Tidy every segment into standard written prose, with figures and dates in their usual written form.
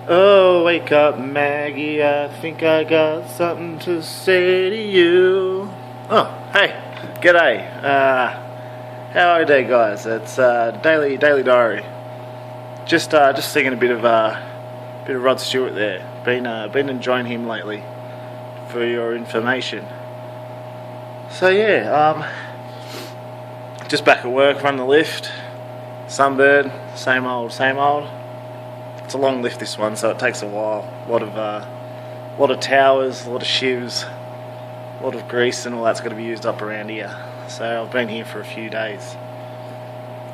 Oh, wake up, Maggie, I think I got something to say to you. Oh, hey, g'day. How are you today, guys? It's Daily Diary. Just singing a bit of Rod Stewart there. Been enjoying him lately, for your information. So yeah, just back at work, run the lift, sunbird, same old. It's a long lift, this one, so it takes a while. A lot of towers, a lot of shivs, a lot of grease, and all that's got to be used up around here. So I've been here for a few days.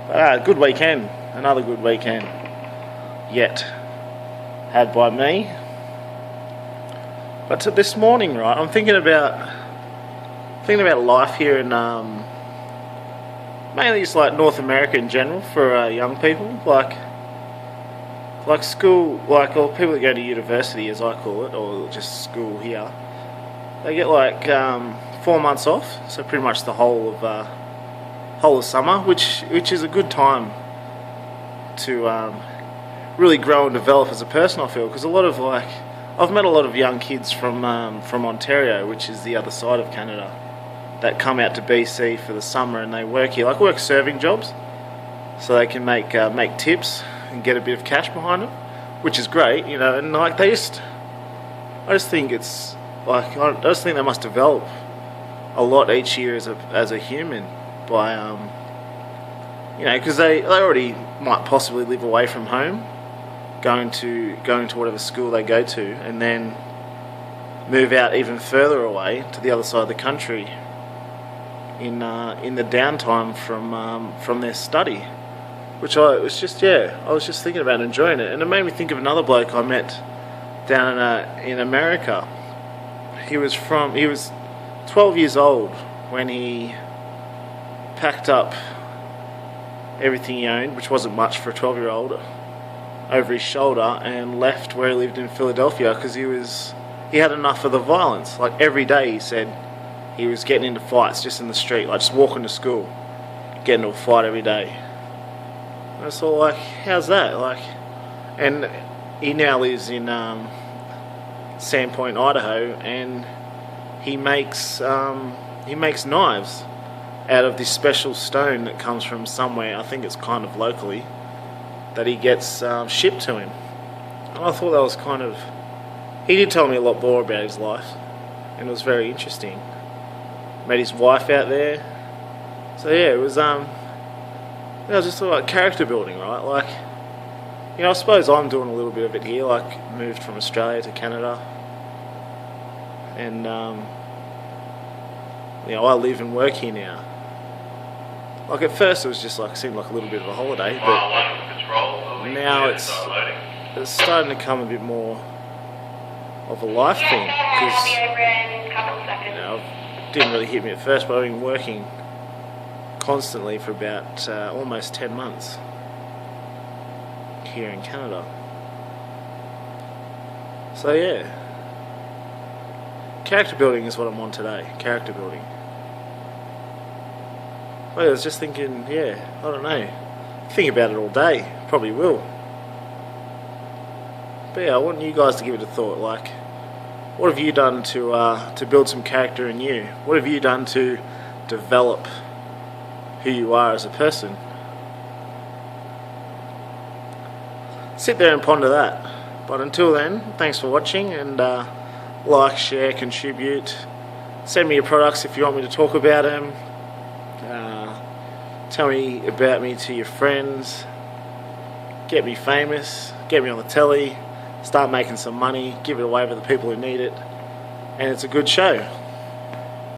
But good weekend, another good weekend yet had by me. But this morning, right, I'm thinking about life here in mainly just like North America in general for young people, like school, like or people that go to university, as I call it, or just school here. They get like 4 months off, so pretty much the whole of summer, which is a good time to really grow and develop as a person, I feel, because I've met a lot of young kids from Ontario, which is the other side of Canada, that come out to BC for the summer and they work here, like work serving jobs, so they can make tips and get a bit of cash behind them, which is great, you know. And like I just think it's like I just think they must develop a lot each year as a human by you know, because they already might possibly live away from home, going to whatever school they go to, and then move out even further away to the other side of the country in the downtime from their study, which I was just thinking about enjoying it. And it made me think of another bloke I met down in America. He was 12 years old when he packed up everything he owned, which wasn't much for a 12-year-old, over his shoulder, and left where he lived in Philadelphia because he had enough of the violence. Like every day, he said he was getting into fights just in the street, like just walking to school, getting into a fight every day. And it's all like, how's that? Like, and he now lives in Sandpoint, Idaho, and he makes knives out of this special stone that comes from somewhere, I think it's kind of locally, that he gets shipped to him. And I thought that was kind of... He did tell me a lot more about his life, and it was very interesting. Met his wife out there. So yeah, it was just sort of like character building, right? Like, you know, I suppose I'm doing a little bit of it here, like moved from Australia to Canada. And you know, I live and work here now. Like at first it was just like, seemed like a little bit of a holiday, but now it's starting to become a bit more of a life thing, because you know, it didn't really hit me at first, but I've been working constantly for about almost 10 months here in Canada. So yeah, character building is what I'm on today. Character building. Well, I was just thinking, yeah, I don't know. Think about it all day. Probably will. But yeah, I want you guys to give it a thought. Like, what have you done to build some character in you? What have you done to develop who you are as a person? Sit there and ponder that. But until then, thanks for watching, and like, share, contribute. Send me your products if you want me to talk about them. Tell me about me to your friends. Get me famous. Get me on the telly. Start making some money. Give it away to the people who need it. And it's a good show.